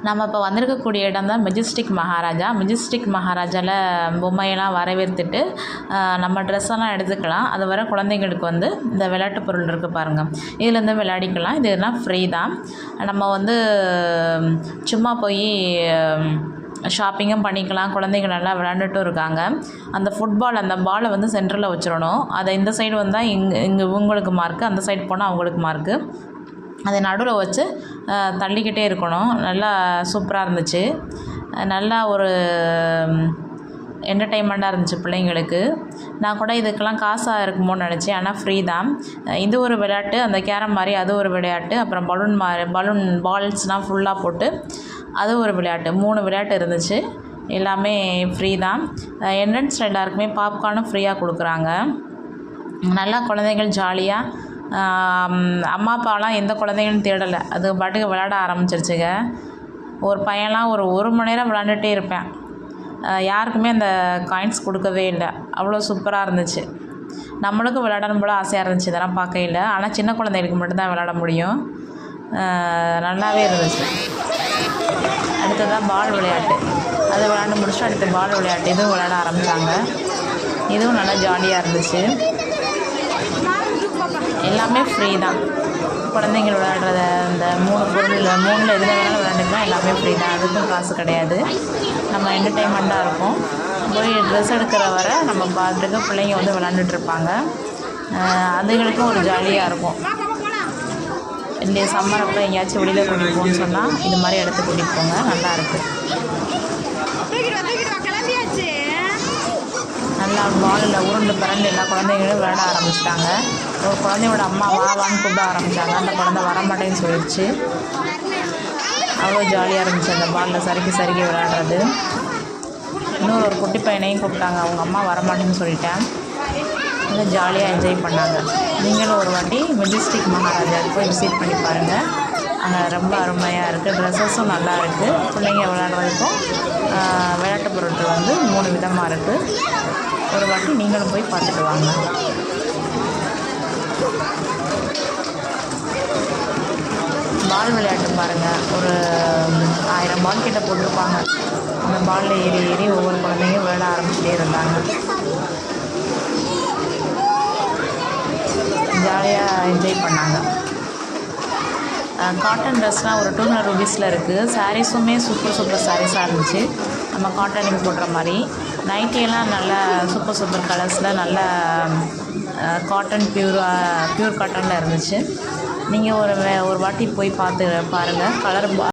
நம்ம இப்போ வந்திருக்கக்கூடிய இடம் தான் மெஜஸ்டிக் மகாராஜா. மெஜஸ்டிக் மகாராஜாவில் பொம்மையெல்லாம் வரவேற்றுட்டு நம்ம ட்ரெஸ்ஸெல்லாம் எடுத்துக்கலாம். அது வர குழந்தைங்களுக்கு வந்து இந்த விளையாட்டு பொருள் இருக்குது பாருங்கள், இதுலேருந்து விளையாடிக்கலாம். இதெல்லாம் ஃப்ரீ தான். நம்ம வந்து சும்மா போய் ஷாப்பிங்கும் பண்ணிக்கலாம். குழந்தைங்க நல்லா விளையாண்டுட்டும் இருக்காங்க. அந்த ஃபுட்பால், அந்த பாலை வந்து சென்டரில் வச்சிடணும். அதை இந்த சைடு வந்தால் இங்கே இவங்களுக்கு மார்க்கு, அந்த சைடு போனால் அவங்களுக்கு மார்க்கு. அதை நடுவில் வச்சு தள்ளிக்கிட்டே இருக்கணும். நல்லா சூப்பராக இருந்துச்சு. நல்லா ஒரு என்டர்டெயின்மெண்ட்டாக இருந்துச்சு பிள்ளைங்களுக்கு. நான் கூட இதுக்கெல்லாம் காசாக இருக்குமோன்னு நினச்சேன், ஆனால் ஃப்ரீ தான். இது ஒரு விளையாட்டு, அந்த கேரம் மாதிரி அது ஒரு விளையாட்டு, அப்புறம் பலூன் பால்ஸ்லாம் ஃபுல்லாக போட்டு அது ஒரு விளையாட்டு. 3 விளையாட்டு இருந்துச்சு. எல்லாமே ஃப்ரீ தான். என்ட்ரன்ஸில் எல்லாருக்குமே பாப்கார்னும் ஃப்ரீயாக கொடுக்குறாங்க. நல்லா குழந்தைகள் ஜாலியாக, அம்மா அப்பாலாம் எந்த குழந்தைங்களும் தேடலை, அது பாட்டுக்கு விளையாட ஆரம்பிச்சிருச்சுங்க. ஒரு பையன்லாம் ஒரு மணி நேரம் விளாண்டுட்டே இருப்பேன். யாருக்குமே அந்த காயின்ஸ் கொடுக்கவே இல்லை. அவ்வளோ சூப்பராக இருந்துச்சு. நம்மளுக்கும் விளையாடணும் போல் ஆசையாக இருந்துச்சு இதெல்லாம் பார்க்கையில். ஆனால் சின்ன குழந்தைகளுக்கு மட்டும்தான் விளையாட முடியும். நல்லாவே இருந்துச்சு. அடுத்ததான் பால் விளையாட்டு. அது விளையாண்டு முடிச்சுட்டு அடுத்து பால் விளையாட்டு இதுவும் விளையாட ஆரம்பித்தாங்க. இதுவும் நல்லா ஜாலியாக இருந்துச்சு. எல்லாமே ஃப்ரீ தான். குழந்தைங்க விளையாடுறத அந்த 3 எதில் வேணாலும் விளையாண்டுக்கலாம். எல்லாமே ஃப்ரீ தான். அதுக்கும் காசு கிடையாது. நம்ம என்டர்டெயின்மெண்ட்டாக இருக்கும். போய் ட்ரெஸ் எடுக்கிற வரை நம்ம பார்த்துட்டு பிள்ளைங்க வந்து விளாண்டுட்ருப்பாங்க. அதுங்களுக்கும் ஒரு ஜாலியாக இருக்கும். இந்த சம்மர் அப்போ எங்கேயாச்சும் வெளியில் கூட்டிகிட்டு போகணுன்னு சொன்னால் இது மாதிரி இடத்துக்கு கூட்டிகிட்டு போங்க, நல்லாயிருக்கு. நல்லா பாலில் உருண்டு பிறண்டு எல்லா குழந்தைங்களும் விளையாட ஆரம்பிச்சிட்டாங்க. ஒரு குழந்தையோட அம்மா வான்னு கூப்பிட ஆரம்பித்தாங்க. அந்த குழந்தை வரமாட்டேன்னு சொல்லிடுச்சு. அவ்வளோ ஜாலியாக இருந்துச்சு அந்த பாலில் சறுக்கி விளையாடுறது. இன்னொரு குட்டி பையனையும் கூப்பிட்டாங்க. அவங்க அம்மா வரமாட்டேன்னு சொல்லிட்டேன். கொஞ்சம் ஜாலியாக என்ஜாய் பண்ணாங்க. நீங்களும் ஒரு வாட்டி மெஜஸ்டிக் மகாராஜாவுக்கு போய் விசிட் பண்ணி பாருங்கள். அங்கே ரொம்ப அருமையாக இருக்குது. ட்ரெஸ்ஸஸும் நல்லா இருக்குது. பிள்ளைங்க விளையாடுறதுக்கும் விளையாட்டு பொருட்கள் வந்து 3 விதமாக இருக்குது. ஒரு வாட்டி நீங்களும் போய் பார்த்துட்டு வாங்க. பால் விளையாட்டு பாருங்கள். ஒரு 1000 பால் கிட்ட போட்டிருப்பாங்க. அந்த பாலில் ஏறி ஒவ்வொரு குழந்தைங்க விளையாட ஆரம்பிச்சிட்டே இருந்தாங்க. ஜாலியாக என்ஜாய் பண்ணாங்க. காட்டன் ட்ரெஸ்லாம் ஒரு 200 ரூபீஸில் இருக்குது. சாரீஸுமே சூப்பர் சாரீஸாக இருந்துச்சு. நம்ம காட்டனுக்கு போடுற மாதிரி. நைட்டியெல்லாம் நல்லா சூப்பர் கலர்ஸில் நல்ல காட்டன் பியூர் காட்டனில் இருந்துச்சு. நீங்கள் ஒரு வாட்டி போய் பார்த்து பாருங்கள். கலர்